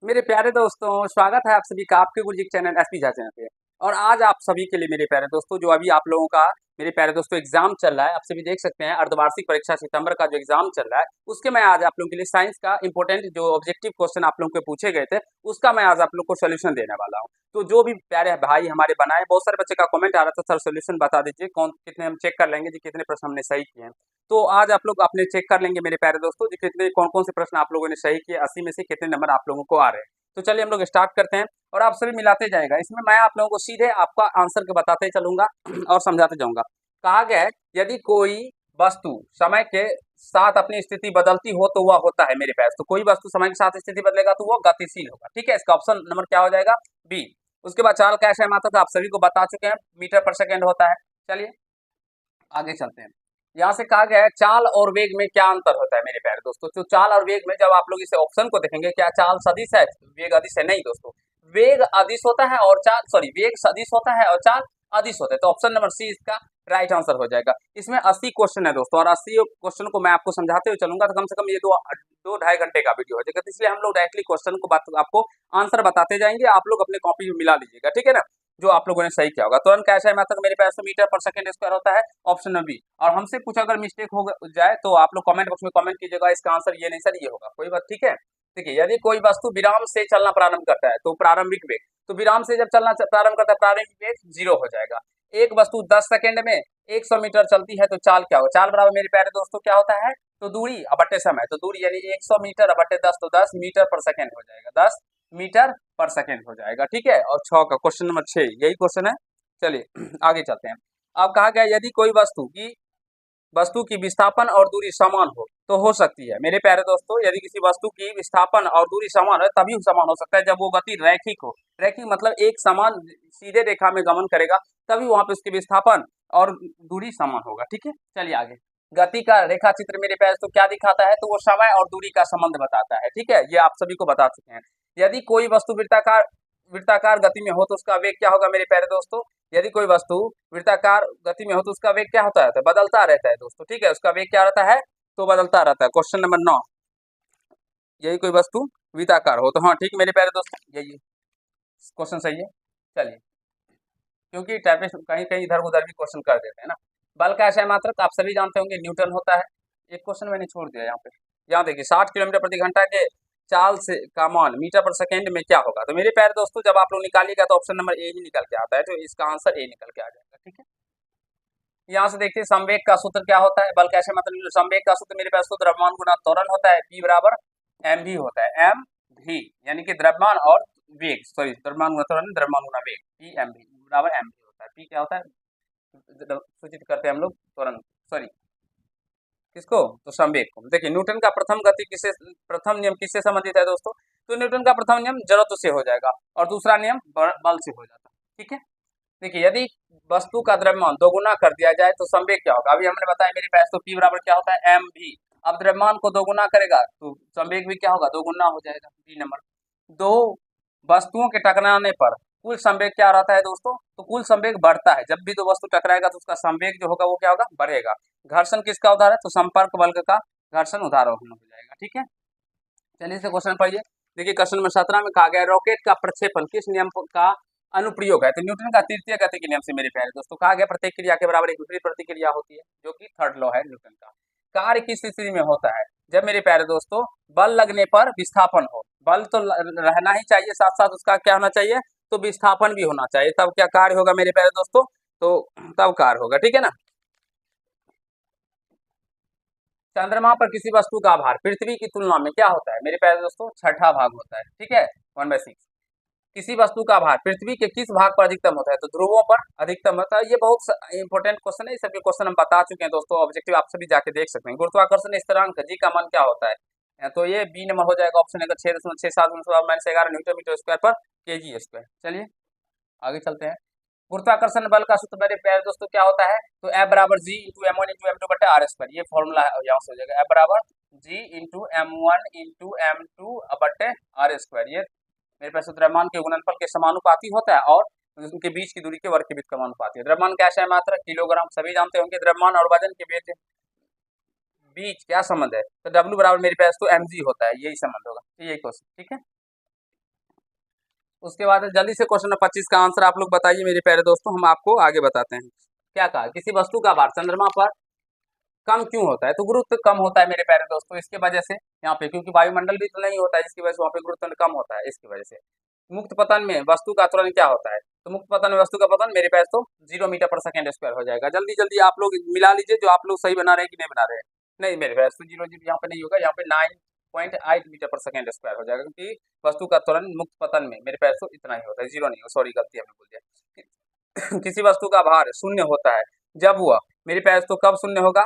मेरे प्यारे दोस्तों, स्वागत है आप सभी का आपके गुरुजी के चैनल एसपी झा चैनल पे। और आज आप सभी के लिए मेरे प्यारे दोस्तों, जो अभी आप लोगों का मेरे प्यारे दोस्तों एग्जाम चल रहा है, आप सभी देख सकते हैं अर्धवार्षिक परीक्षा सितंबर का जो एग्जाम चल रहा है, उसके मैं आज आप लोगों के लिए साइंस का इंपॉर्टेंट जो ऑब्जेक्टिव क्वेश्चन आप लोगों को पूछे गए थे, उसका मैं आज आप लोग को सोल्यूशन देने वाला हूँ। तो जो भी प्यारे भाई हमारे बनाए, बहुत सारे बच्चे का कमेंट आ रहा था, सर सोल्यूशन बता दीजिए, कौन कितने हम चेक कर लेंगे जी, कितने प्रश्न हमने सही किए हैं। तो आज आप लोग अपने चेक कर लेंगे मेरे प्यारे दोस्तों जी, कितने कौन कौन से प्रश्न आप लोगों ने सही किए, 80 में से कितने नंबर आप लोगों को आ रहे हैं। तो चलिए हम लोग स्टार्ट करते हैं और आप सभी मिलाते जाएगा। इसमें मैं आप लोगों को सीधे आपका आंसर के बताते चलूंगा और समझाते जाऊंगा। कहा गया है, यदि कोई वस्तु समय के साथ अपनी स्थिति बदलती हो तो वह होता है मेरे पास। तो कोई वस्तु समय के साथ स्थिति बदलेगा तो वो गतिशील होगा। ठीक है, इसका ऑप्शन नंबर क्या हो जाएगा? बी। उसके बाद चाल कैश है मात्रा, तो आप सभी को बता चुके हैं, मीटर पर सेकेंड होता है। चलिए आगे चलते हैं। यहाँ से कहा गया है, चाल और वेग में क्या अंतर होता है मेरे प्यारे दोस्तों। तो चाल और वेग में जब आप लोग इसे ऑप्शन को देखेंगे, क्या चाल सदिश है वेग अदिश है? नहीं दोस्तों, वेग अदिश होता है और चाल वेग सदिश होता है और चाल अदिश होता है। तो ऑप्शन नंबर सी इसका राइट आंसर हो जाएगा। इसमें 80 क्वेश्चन है दोस्तों, और 80 क्वेश्चन को मैं आपको समझाते हुए चलूंगा, तो कम से कम ये दो ढाई घंटे का वीडियो हो जाएगा। तो इसलिए हम लोग डायरेक्टली क्वेश्चन को आपको आंसर बताते जाएंगे, आप लोग अपने कॉपी में मिला लीजिएगा। ठीक है ना, जो आप लोगों ने सही किया होगा। तुरंत कैश है मात्रा मेरे पास मीटर पर सेकंड स्क्वायर होता है, ऑप्शन नंबर बी। और हमसे कुछ अगर मिस्टेक हो जाए तो आप लोग कमेंट बॉक्स में कमेंट कीजिएगा, इसका आंसर ये नहीं सर ये होगा, कोई बात। ठीक है, देखिए यदि कोई वस्तु विराम से चलना प्रारंभ करता है तो प्रारंभिक वेग, तो विराम से जब चलना प्रारंभ करता है प्रारंभिक वेग 0 हो जाएगा। एक वस्तु 10 सेकंड में 100 मीटर चलती है तो चाल क्या होगा? चाल बराबर मेरे प्यारे दोस्तों क्या होता है? तो दूरी बटे समय, तो दूरी यानी 100 मीटर बटे 10, तो 10 मीटर पर सेकंड हो जाएगा, 10 मीटर पर सेकंड हो जाएगा। ठीक है, और 6 का क्वेश्चन नंबर 6 यही क्वेश्चन है। चलिए आगे चलते हैं। अब कहा गया, यदि कोई वस्तु की विस्थापन और दूरी समान हो तो हो सकती है मेरे प्यारे दोस्तों। यदि किसी वस्तु की विस्थापन और दूरी समान है तभी समान हो सकता है जब वो गति रैखिक हो। रैखिक मतलब एक समान सीधे रेखा में गमन करेगा, तभी वहां पे उसके विस्थापन और दूरी समान होगा। ठीक है, चलिए आगे। गति का रेखा चित्र मेरे प्यारे दोस्तों क्या दिखाता है? तो वो समय और दूरी का संबंध बताता है। ठीक है, ये आप सभी को बता चुके हैं। यदि कोई वस्तु वृत्ताकार गति में हो तो उसका वेग क्या होगा मेरे प्यारे दोस्तों? यदि कोई वस्तु वृत्ताकार गति में हो तो उसका वेग क्या होता है? बदलता रहता है दोस्तों। ठीक है, उसका वेग क्या रहता है? तो बदलता रहता है। क्वेश्चन नंबर 9, यही कोई वस्तु वृत्ताकार हो तो हाँ ठीक मेरे प्यारे दोस्त, यही क्वेश्चन सही है। चलिए, क्योंकि टाइपिस्ट कहीं कहीं इधर उधर भी क्वेश्चन कर देते हैं ना। बल का आशय मात्रक आप सभी जानते होंगे न्यूटन होता है। एक क्वेश्चन मैंने छोड़ दिया यहाँ पे। यहाँ देखिए, 60 किलोमीटर प्रति घंटा के चाल से का मान मीटर पर सेकेंड में क्या होगा? तो मेरे प्यारे दोस्तों, जब आप लोग निकालिएगा तो ऑप्शन नंबर ए ही निकल के आता है, तो इसका आंसर ए निकल के आ जाएगा। ठीक है, यहाँ से देखिए संवेग का सूत्र क्या होता है? बल कैसे मतलब संवेग का सूत्र मेरे पास तो द्रव्यमान गुना त्वरण होता है, P बराबर एम भी होता है, एम भी यानी कि द्रव्यमान और वेग, द्रव्यमान गुना त्वरण, द्रव्यमान गुना वेग, P एम भी बराबर एम भी होता है। P क्या होता है? सूचित करते हैं हम लोग त्वरण, किसको? तो संवेग को। देखिए न्यूटन का प्रथम नियम किससे संबंधित है दोस्तों? तो न्यूटन का प्रथम नियम जड़त्व से हो जाएगा और दूसरा नियम बल से हो जाता है। ठीक है, देखिए यदि वस्तु का द्रव्यमान दोगुना कर दिया जाए तो संवेग क्या होगा? अभी हमने बताया मेरे पास तो P बराबर क्या होता है? एम भी। अब द्रव्यमान को दोगुना करेगा तो संवेग भी क्या होगा? दोगुना हो जाएगा। B number. दो वस्तुओं के टकराने पर कुल संवेग क्या रहता है दोस्तों? तो कुल संवेग बढ़ता है। जब भी दो वस्तु टकराएगा तो उसका संवेग जो होगा वो क्या होगा? बढ़ेगा। घर्षण किसका उदाहरण है? तो संपर्क बल का घर्षण उदाहरण हो जाएगा। ठीक है, चलिए से क्वेश्चन पढ़िए। देखिए क्वेश्चन नंबर 17 में कहा गया, रॉकेट का प्रक्षेपण किस नियम का अनुप्रयोग है? तो न्यूटन का तृतीय गति के नियम से मेरे प्यारे दोस्तों। कहा गया प्रत्येक क्रिया के बराबर एक विपरीत प्रतिक्रिया होती है, जो कि थर्ड लॉ है न्यूटन का। कार्य किस स्थिति में होता है? जब मेरे प्यारे दोस्तों बल लगने पर विस्थापन हो। बल तो रहना ही चाहिए, साथ साथ उसका क्या होना चाहिए? तो विस्थापन भी होना चाहिए, तब क्या कार्य होगा मेरे प्यारे दोस्तों? तो तब कार्य होगा। ठीक है ना। चंद्रमा पर किसी वस्तु का आधार पृथ्वी की तुलना में क्या होता है मेरे प्यारे दोस्तों? छठा भाग होता है। ठीक है, 1/6। किसी वस्तु का भार पृथ्वी के किस भाग पर अधिकतम होता है? तो ध्रुवों पर अधिकतम होता है। ये बहुत इंपॉर्टेंट क्वेश्चन है, सभी क्वेश्चन हम बता चुके हैं दोस्तों, ऑब्जेक्टिव आप सभी जाके देख सकते हैं। गुरुत्वाकर्षण स्थिरांक जी का मान क्या होता है? तो ये बी नंबर हो जाएगा option number 6.67 newton metre square पर केजी स्क्वायर। चलिए आगे चलते हैं। गुरुत्वाकर्षण बल का सूत्र मेरे प्यारे दोस्तों क्या होता है? तो F बराबर G into M one into M two बटे आर स्क्वायर, ये फॉर्मूला यहाँ से हो जाएगा। F बराबर G into M one into M two बटे आर स्क्वायर, ये मेरे पास द्रव्यमान के गुणनफल के समानुपाती होता है और उनके बीच की दूरी के वर्ग के बीच का समानुपाती है। द्रव्यमान क्या है? मात्रा किलोग्राम। सभी जानते होंगे द्रव्यमान और वजन के बीच क्या संबंध है? तो W बराबर मेरे पास तो mg होता है, यही संबंध होगा। यही क्वेश्चन। ठीक है, उसके बाद जल्दी से क्वेश्चन नंबर 25 का आंसर आप लोग बताइए मेरे प्यारे दोस्तों, हम आपको आगे बताते हैं। क्या कहा, किसी वस्तु का भार चंद्रमा पर कम क्यों होता है? तो गुरुत्व कम होता है मेरे प्यारे दोस्तों इसके वजह से, यहाँ पे क्योंकि वायुमंडल भी तो नहीं होता है, जिसकी वजह से वहाँ पे गुरुत्व कम होता है, इसकी वजह से। मुक्त पतन में वस्तु का त्वरण क्या होता है? तो मुक्त पतन में वस्तु का पतन मेरे प्यारे तो 0 मीटर पर सेकेंड स्क्वायर हो जाएगा। जल्दी जल्दी आप लोग मिला लीजिए, जो आप लोग सही बना रहे हैं कि नहीं बना रहे हैं। नहीं मेरे प्यारे तो 0 0 यहाँ पे नहीं होगा, यहाँ पे 9.8 मीटर पर सेकेंड स्क्वायर हो जाएगा, क्योंकि वस्तु का त्वरण मुक्त पतन में मेरे प्यारे तो इतना ही होता है, 0 नहीं हो, सॉरी गलती हमने बोल दिया। किसी वस्तु का भार शून्य होता है जब वह मेरे प्यारे तो कब शून्य होगा?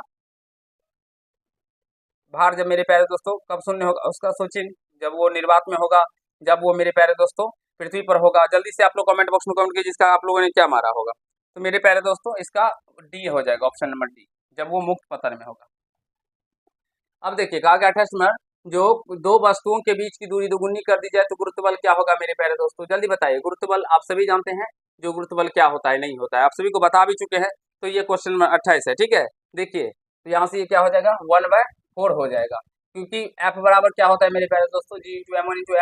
भार जब मेरे प्यारे दोस्तों कब शून्य होगा उसका सोचिए, जब वो निर्वात में होगा, जब वो मेरे प्यारे दोस्तों पृथ्वी पर होगा। जल्दी से आप लोग कमेंट बॉक्स में कमेंट कीजिए जिसका आप लोगों ने क्या मारा होगा। तो मेरे प्यारे दोस्तों इसका डी हो जाएगा, ऑप्शन नंबर डी, जब वो मुक्त पतन में होगा। अब देखिए कहा गया 28 नंबर, जो दो वस्तुओं के बीच की दूरी दोगुनी कर दी जाए तो गुरुत्व बल क्या होगा मेरे प्यारे दोस्तों? जल्दी बताइए, गुरुत्व बल आप सभी जानते हैं, जो गुरुत्व बल क्या होता है नहीं होता है, आप सभी को बता भी चुके हैं। तो ये क्वेश्चन नंबर 28 है, ठीक है। देखिए तो यहाँ से ये क्या हो जाएगा, 1/4 हो जाएगा, क्योंकि एफ बराबर क्या होता है मेरे प्यारे दोस्तों, G into M one into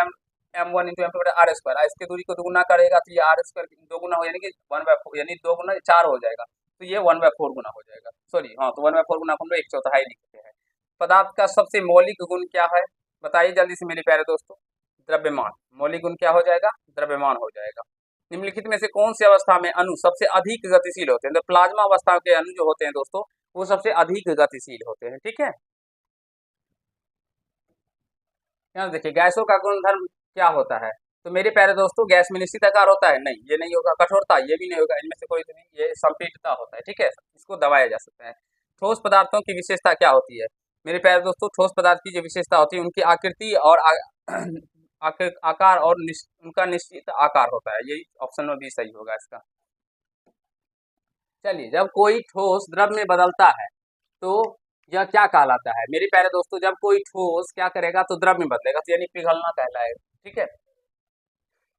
M one into M two r square. इसके दूरी को दोगुना करेगा तो ये आर स्क्वायर दोगुना हो, यानी कि 1/4, यानी 2 गुना 4 हो जाएगा, तो ये 1/4 गुना हो जाएगा, सॉरी हाँ, तो 1/4 गुना हम लोग 1/4 लिखते हैं। पदार्थ का सबसे मौलिक गुण क्या है? बताइए जल्दी से मेरे प्यारे दोस्तों। द्रव्यमान। मौलिक गुण क्या हो जाएगा? द्रव्यमान हो जाएगा। निम्नलिखित में से कौन सी अवस्था में अणु सबसे अधिक गतिशील होते हैं? तो प्लाज्मा अवस्था के अणु जो होते हैं दोस्तों, वो सबसे अधिक गतिशील होते हैं, ठीक है। यहाँ देखिए गैसों का गुणधर्म क्या होता है? तो मेरे प्यारे दोस्तों गैस में निश्चित आकार होता है? नहीं, ये नहीं होगा। कठोरता, ये भी नहीं होगा, इनमें से कोई तो नहीं। ये संपीड़ितता होता है, ठीक है, इसको दबाया जा सकता है। ठोस पदार्थों की विशेषता क्या होती है? मेरे प्यारे दोस्तों ठोस पदार्थ की जो विशेषता होती है, उनकी आकृति और आकार और उनका निश्चित आकार होता है। यही ऑप्शन में भी सही होगा इसका। चलिए, जब कोई ठोस द्रव में बदलता है तो यह क्या कहलाता है? मेरे प्यारे दोस्तों जब कोई ठोस क्या करेगा तो द्रव में बदलेगा, तो यानी पिघलना कहलाएगा, ठीक है।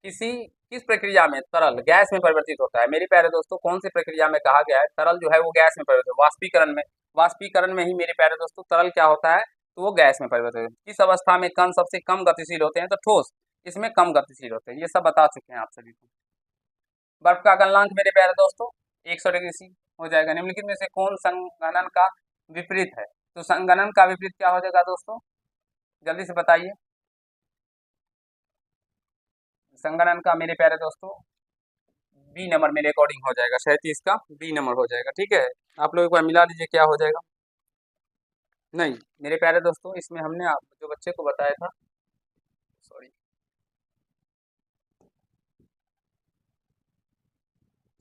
किस प्रक्रिया में तरल गैस में परिवर्तित होता है? मेरे प्यारे दोस्तों कौन सी प्रक्रिया में कहा गया है तरल जो है वो गैस में परिवर्तित होता है? वाष्पीकरण में। वाष्पीकरण में ही मेरे प्यारे दोस्तों तरल क्या होता है, तो वो गैस में परिवर्तित होता है। किस अवस्था में कण सबसे कम गतिशील होते हैं? तो ठोस, इसमें कम गतिशील होते हैं, ये सब बता चुके हैं आप सभी को। बर्फ का गलनांक मेरे प्यारे दोस्तों 100 डिग्री सी हो जाएगा। निम्नलिखित में से कौन संघनन का विपरीत है? तो संघनन का विपरीत क्या हो जाएगा दोस्तों, जल्दी से बताइए। संगणन का मेरे प्यारे दोस्तों बी नंबर मेरे अकॉर्डिंग हो जाएगा, 37 का बी नंबर हो जाएगा, ठीक है। आप लोग एक बार मिला लीजिए क्या हो जाएगा। नहीं मेरे प्यारे दोस्तों इसमें हमने आप जो बच्चे को बताया था, सॉरी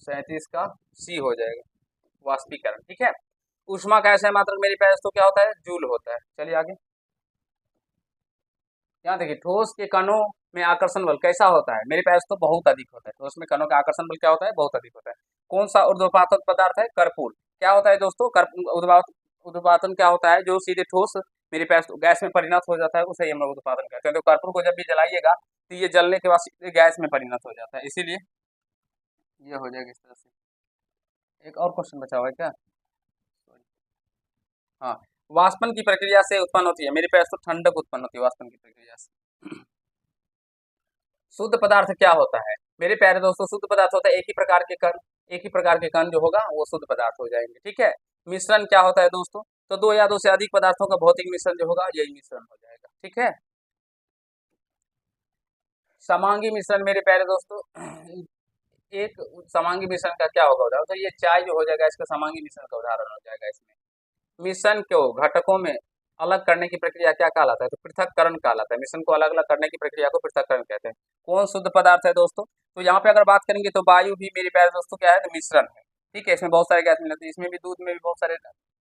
37 का सी हो जाएगा, वाष्पीकरण, ठीक है। ऊष्मा का ऐसा मात्रक मेरे प्यारे दोस्तों क्या होता है? जूल होता है। चलिए आगे, यहाँ देखिए ठोस के कणों में आकर्षण बल कैसा होता है? मेरे पास तो बहुत अधिक होता है। ठोस में कणों का आकर्षण बल क्या होता है? बहुत अधिक होता है। कौन सा ऊर्ध्वपातक पदार्थ है? कर्पूर। क्या होता है दोस्तों? ऊर्ध्वपातन क्या होता है? जो सीधे ठोस मेरे पास गैस में परिणत हो जाता है उसे हम लोग ऊर्ध्वपातन कहते हैं। तो कर्पूर को जब भी जलाइएगा तो ये जलने के बाद सीधे गैस में परिणत हो जाता है, इसीलिए ये हो जाएगा इस तरह से। एक और क्वेश्चन बचा हुआ है क्या? हाँ, वाष्पन की प्रक्रिया से उत्पन्न होती है मेरे पास तो ठंडक उत्पन्न होती है वाष्पन की प्रक्रिया से। शुद्ध पदार्थ क्या होता है? मेरे प्यारे दोस्तों शुद्ध पदार्थ होता है एक ही प्रकार के कण। एक ही प्रकार के कण जो होगा वो शुद्ध पदार्थ हो जाएंगे, ठीक है। मिश्रण क्या होता है दोस्तों? तो दो या दो से अधिक पदार्थों का भौतिक मिश्रण जो होगा यही मिश्रण हो जाएगा, ठीक है। समांगी मिश्रण मेरे प्यारे दोस्तों एक समांगी मिश्रण का क्या होगा उदाहरण? तो ये चाय जो हो जाएगा इसका समांगी मिश्रण का उदाहरण हो जाएगा। इसमें मिश्रण को घटकों में अलग करने की प्रक्रिया क्या कहलाता है? तो पृथक्करण कहलाता है। मिश्रण को अलग अलग करने की प्रक्रिया को पृथक्करण कहते हैं। कौन शुद्ध पदार्थ है दोस्तों? तो यहाँ पे अगर बात करेंगे तो वायु भी मेरे प्यारे दोस्तों क्या है? तो मिश्रण है, ठीक है। इसमें बहुत सारे गैस मिले जाते हैं, इसमें भी दूध में भी बहुत सारे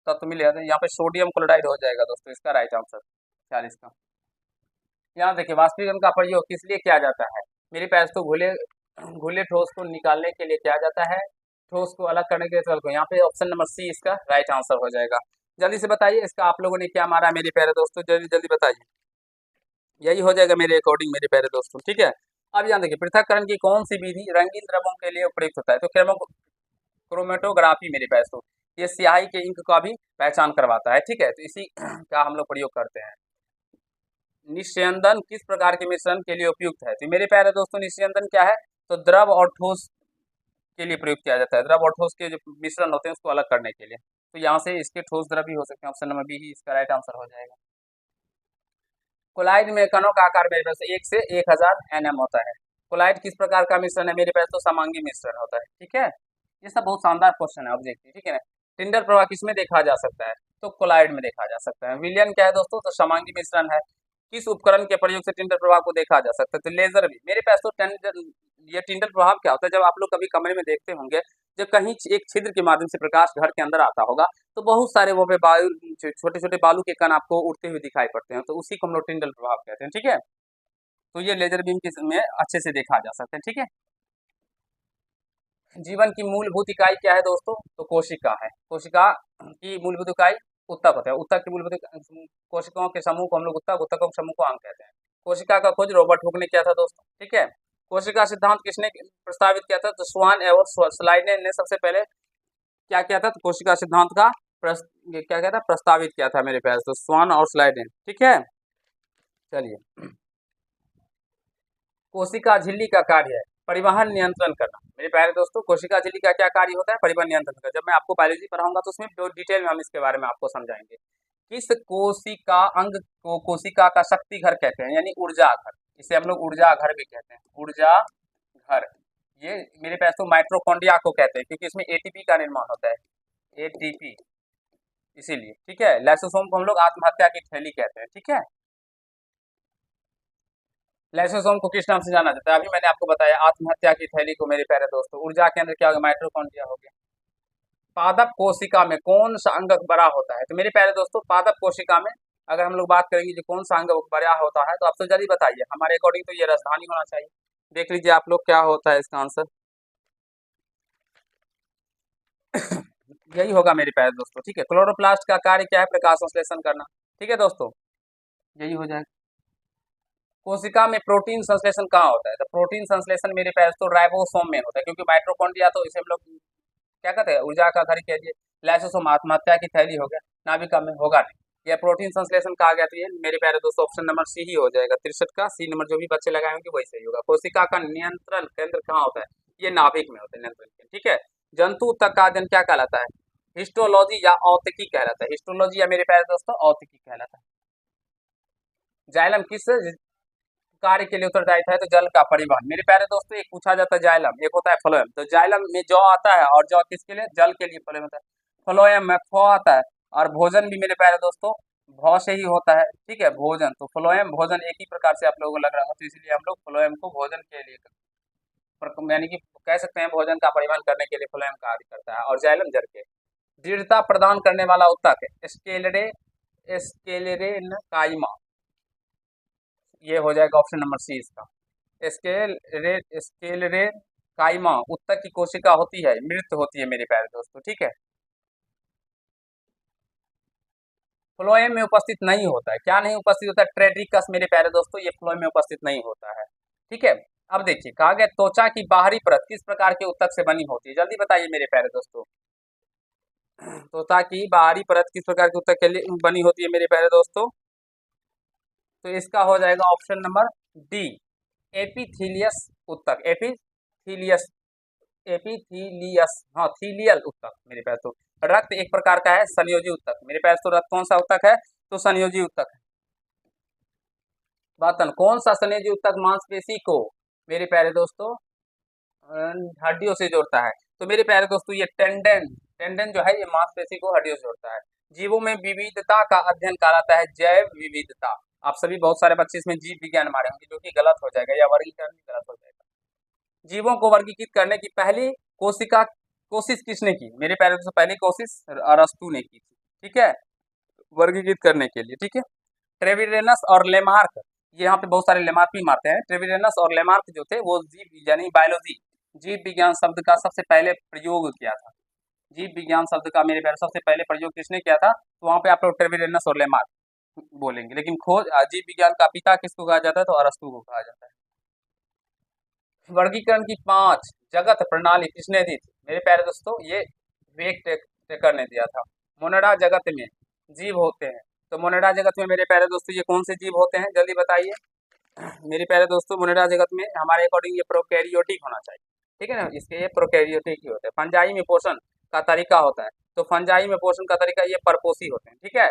तत्व मिले जाते हैं। यहाँ पे सोडियम क्लोराइड हो जाएगा दोस्तों इसका राइट आंसर 40 का। यहाँ देखिए वाष्पीकरण का प्रयोग किस लिए किया जाता है? मेरे पास तो घुले घुले ठोस को निकालने के लिए किया जाता है, ठोस को अलग करने के लिए तरल को। यहाँ पे ऑप्शन नंबर सी इसका राइट आंसर हो जाएगा। जल्दी से बताइए इसका आप लोगों ने क्या मारा मेरे प्यारे दोस्तों, जल्दी जल्दी बताइए। यही हो जाएगा मेरे अकॉर्डिंग मेरे प्यारे दोस्तों, ठीक है। अब यहाँ देखिए पृथक्करण की कौन सी विधि रंगीन द्रव्यों के लिए प्रयुक्त होता है? तो क्रोमेटोग्राफी मेरे पास तो ये स्याही के इंक का भी पहचान करवाता है, ठीक है। तो इसी का हम लोग प्रयोग करते हैं। निस्यंदन किस प्रकार के मिश्रण के लिए उपयुक्त है? तो मेरे प्यारे दोस्तों निस्यंदन क्या है? तो द्रव और ठोस के लिए प्रयोग किया जाता है। द्रव और ठोस के जो मिश्रण होते हैं उसको अलग करने के लिए। तो यहाँ से इसके ठोस द्रव भी हो सकते हैं। ऑप्शन नंबर बी ही इसका राइट आंसर हो जाएगा। कोलाइड में कणों का आकार मेरे पास 1 से 1000 nm होता है। कोलाइड किस प्रकार का मिश्रण है? मेरे पास तो समांगी मिश्रण होता है। ठीक है, ये सब बहुत शानदार क्वेश्चन है ऑब्जेक्टिव। ठीक है ना। टिंडल प्रवाह किसमें देखा जा सकता है? तो कोलाइड में देखा जा सकता है। विलयन क्या है दोस्तों? तो समांगी मिश्रण है। किस उपकरण के प्रयोग से टिंडल प्रवाह को देखा जा सकता है? तो लेजर भी। मेरे पास तो ये टिंडल प्रभाव क्या होता है? जब आप लोग कभी कमरे में देखते होंगे, जब कहीं एक छिद्र के माध्यम से प्रकाश घर के अंदर आता होगा, तो बहुत सारे वो पे वायु छोटे छोटे बालू के कण आपको उड़ते हुए दिखाई पड़ते हैं। तो उसी को हम लोग टिंडल प्रभाव कहते हैं। ठीक है, तो ये लेजर बीम के में अच्छे से देखा जा सकता है। ठीक है, जीवन की मूलभूत इकाई क्या है दोस्तों? तो कोशिका है। कोशिका की मूलभूत इकाई उत्तक होता है। उत्तक की मूलभूत कोशिकाओं के समूह को हम लोग उत्तक, उत्तकों के समूह को अंग कहते हैं। कोशिका का खोज रॉबर्ट हुक ने किया था दोस्तों। ठीक है, कोशिका सिद्धांत किसने प्रस्तावित किया था? तो स्वान एवं स्लाइडेन ने सबसे पहले क्या किया था? तो कोशिका सिद्धांत का क्या किया था? प्रस्तावित किया था मेरे पास। तो स्वान और स्लाइडेन। ठीक है, चलिए। कोशिका झिल्ली का कार्य है परिवहन नियंत्रण करना। मेरे प्यारे दोस्तों, कोशिका झिल्ली का क्या कार्य होता है? परिवहन नियंत्रण करना। जब मैं आपको बायोलॉजी पढ़ाऊंगा तो उसमें डिटेल में हम इसके बारे में आपको समझाएंगे। किस कोशिका अंग को कोशिका का शक्ति घर कहते हैं, यानी ऊर्जा घर? इसे हम लोग ऊर्जा घर भी कहते हैं। ऊर्जा घर। ये मेरे पास तो माइटोकॉन्ड्रिया को कहते हैं, क्योंकि इसमें एटीपी का निर्माण होता है। एटीपी, इसीलिए। ठीक है, लाइसोसोम को हम लोग आत्महत्या की थैली कहते हैं। ठीक है, लाइसोसोम को किस नाम से जाना जाता है? अभी मैंने आपको बताया आत्महत्या की थैली को। मेरे प्यारे दोस्तों, ऊर्जा के अंदर क्या होगा? माइटोकॉन्ड्रिया हो गया। पादप कोशिका में कौन सा अंग बड़ा होता है? तो मेरे प्यारे दोस्तों, पादप कोशिका में अगर हम लोग बात करेंगे जो कौन सा अंग बड़ा होता है, तो आप तो जल्दी बताइए। हमारे अकॉर्डिंग तो ये राजधानी होना चाहिए। देख लीजिए आप लोग क्या होता है इसका आंसर। यही होगा मेरे प्यारे दोस्तों। ठीक है, क्लोरोप्लास्ट का कार्य क्या है? प्रकाश संश्लेषण करना। ठीक है दोस्तों, यही हो जाएगा। कोशिका में प्रोटीन संश्लेषण कहाँ होता है? तो प्रोटीन संश्लेषण मेरे पास तो राइबोसोम में होता है, क्योंकि माइटोकॉन्ड्रिया तो इसे हम लोग क्या कहते हैं? ऊर्जा का घर कह दिए। लाइसोसोम आत्महत्या की थैली हो गया, नाभिका में होगा नहीं। यह प्रोटीन संश्लेषण कहा गया। तो ये मेरे प्यारे दोस्तों ऑप्शन नंबर सी ही हो जाएगा। 63 का सी नंबर जो भी बच्चे लगाए होंगे वही सही होगा। कोशिका का नियंत्रण केंद्र कहाँ होता है? ये नाभिक में होता है, नियंत्रण केंद्र। ठीक है, जंतु ऊतक का अध्ययन क्या कहलाता है? हिस्टोलॉजी या औतिकी कहलाता है। हिस्टोलॉजी या मेरे प्यारे दोस्तों औतिकी कहलाता है। जाइलम किस कार्य के लिए उत्तरदायी है? तो जल का परिवहन। मेरे प्यारे दोस्तों, एक पूछा जाता है जाइलम, एक होता है फ्लोएम। तो जाइलम में जौ आता है, और जौ किसके लिए? जल के लिए फ्लोएम होता है। फ्लोएम में फ आता है। और भोजन भी मेरे प्यारे दोस्तों भ से ही होता है। ठीक है, भोजन तो फ्लोएम भोजन एक ही प्रकार से आप लोगों को लग रहा होगा, तो इसलिए हम लोग फ्लोएम को भोजन के लिए यानी कि कह सकते हैं भोजन का परिवहन करने के लिए फ्लोएम कार्य करता है। और जाइलम जल के दृढ़ता प्रदान करने वाला उत्तक है स्केलरे स्केलेरेन काइमा। ये हो जाएगा ऑप्शन नंबर सी इसका। स्केल रे काइमा उत्तक की कोशिका होती है, मृत होती है मेरे प्यारे दोस्तों। ठीक है, फ्लोएम में उपस्थित नहीं होता है। क्या नहीं उपस्थित होता है? ट्रेड्रिकस मेरे प्यारे दोस्तों, ये फ्लोएम में उपस्थित नहीं होता है। ठीक है, अब देखिए कहा गया त्वचा की बाहरी परत किस प्रकार के उत्तक से बनी होती है? जल्दी बताइए मेरे प्यारे दोस्तों। त्वचा की बाहरी परत किस प्रकार के उत्तक के लिए बनी होती है मेरे प्यारे दोस्तों? तो इसका हो जाएगा ऑप्शन नंबर डी, एपिथीलियस उत्तक। एपिथीलियस, एपिथीलियस, हाँ थीलियल उत्तक मेरे पास तो। रक्त एक प्रकार का है संयोजी उत्तक। मेरे पास तो रक्त कौन सा उत्तक है? तो संयोजी उत्तक है। बातन कौन सा संयोजी उत्तक मांसपेशी को मेरे प्यारे दोस्तों हड्डियों से जोड़ता है? तो मेरे प्यारे दोस्तों ये टेंडन, टेंडन जो है ये मांसपेशी को हड्डियों से जोड़ता है। जीवों में विविधता का अध्ययन कहलाता है जैव विविधता। आप सभी बहुत सारे बच्चे इसमें जीव विज्ञान मारे होंगे, जो कि गलत हो जाएगा, या वर्गीकरण भी गलत हो जाएगा। जीवों को वर्गीकृत करने की पहली कोशिका कोशिश किसने की? मेरे प्यारे दोस्तों पहली कोशिश अरस्तु ने की थी। ठीक है, वर्गीकृत करने के लिए। ठीक है, ट्रेविरेनस और लेमार्क, ये यहाँ पे बहुत सारे लेमार्क भी मारते हैं। ट्रेविरेनस और लेमार्क जो थे वो जीव यानी बायोलॉजी, जीव विज्ञान शब्द का सबसे पहले प्रयोग किया था। जीव विज्ञान शब्द का मेरे प्यारे सबसे पहले प्रयोग किसने किया था? तो वहाँ पे आप लोग ट्रेविरेनस और लेमार्क बोलेंगे, लेकिन खोज जीव विज्ञान का पिता किसको कहा जाता है? तो अरस्तु को कहा जाता है। वर्गीकरण की 5 जगत प्रणाली किसने दी थी? मेरे प्यारे दोस्तों ये वेग टेकर ने दिया था। मोनडा जगत में जीव होते हैं, तो मोनेडा जगत में मेरे प्यारे दोस्तों ये कौन से जीव होते हैं, जल्दी बताइए। मेरे प्यारे दोस्तों मोनेडा जगत में हमारे अकॉर्डिंग ये प्रोकैरियोटिक होना चाहिए, ठीक है ना, इसके ये प्रोकैरियोटिक ही होते हैं। फंजाई में पोषण का तरीका होता है, तो फंजाई में पोषण का तरीका ये परपोषी होते हैं, ठीक है।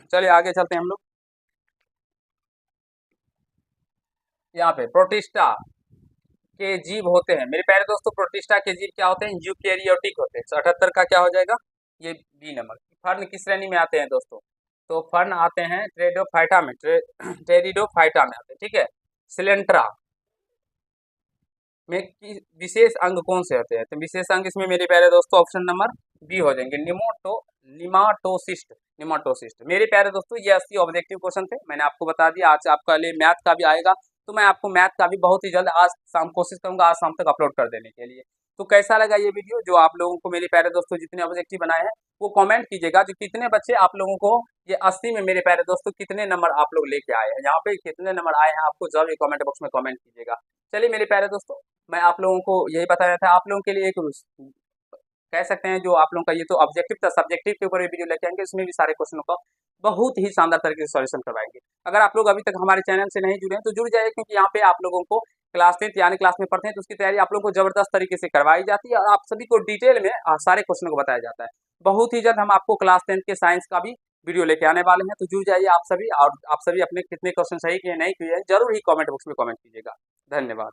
चलिए आगे चलते हैं हम लोग। यहाँ पे प्रोटिस्टा के जीव होते हैं मेरे प्यारे दोस्तों, प्रोटिस्टा के जीव क्या होते हैं, यूकैरियोटिक होते हैं। 78 का क्या हो जाएगा, ये बी नंबर। फर्न किस श्रेणी में आते हैं दोस्तों, तो फर्न आते हैं टेरिडोफाइटा में, टेरिडोफाइटा में आते हैं, ठीक है। सिलेंट्रा में विशेष अंग कौन से होते हैं, तो विशेष अंग इसमें मेरे प्यारे दोस्तों ऑप्शन नंबर बी हो जाएंगे, निमाटोसिस्ट। निमाटोसिस्ट मेरे प्यारे दोस्तों ये 80 ऑब्जेक्टिव क्वेश्चन थे, मैंने आपको बता दिया। आज आपका लिए मैथ का भी आएगा, तो मैं आपको मैथ का भी बहुत ही जल्द आज शाम कोशिश करूंगा आज शाम तक अपलोड कर देने के लिए। तो कैसा लगा ये वीडियो, जो आप लोगों को मेरे प्यारे दोस्तों जितने ऑब्जेक्टिव बनाए हैं वो कमेंट कीजिएगा, जो कितने बच्चे आप लोगों को ये 80 में मेरे प्यारे दोस्तों कितने नंबर आप लोग लेके आए हैं, यहाँ पे कितने नंबर आए हैं आपको जरूर कमेंट बॉक्स में कमेंट कीजिएगा। चलिए मेरे प्यारे दोस्तों मैं आप लोगों को यही बताया था, आप लोगों के लिए एक कह सकते हैं जो आप लोगों का ये तो ऑब्जेक्टिव था, सब्जेक्टिव के ऊपर वीडियो लेके आएंगे, इसमें भी सारे क्वेश्चनों का बहुत ही शानदार तरीके से सॉल्यूशन करवाएंगे। अगर आप लोग अभी तक हमारे चैनल से नहीं जुड़े हैं तो जुड़ जाइए, क्योंकि यहाँ पे आप लोगों को क्लास 10th यानी क्लास में पढ़ते हैं तो उसकी तैयारी आप लोगों को जबरदस्त तरीके से करवाई जाती है, और आप सभी को डिटेल में सारे क्वेश्चनों को बताया जाता है। बहुत ही जल्द हम आपको क्लास 10th के साइंस का भी वीडियो लेके आने वाले हैं, तो जुड़ जाइए आप सभी, और आप सभी अपने कितने क्वेश्चन सही किए नहीं किए जरूर ही कॉमेंट बॉक्स में कॉमेंट कीजिएगा। धन्यवाद।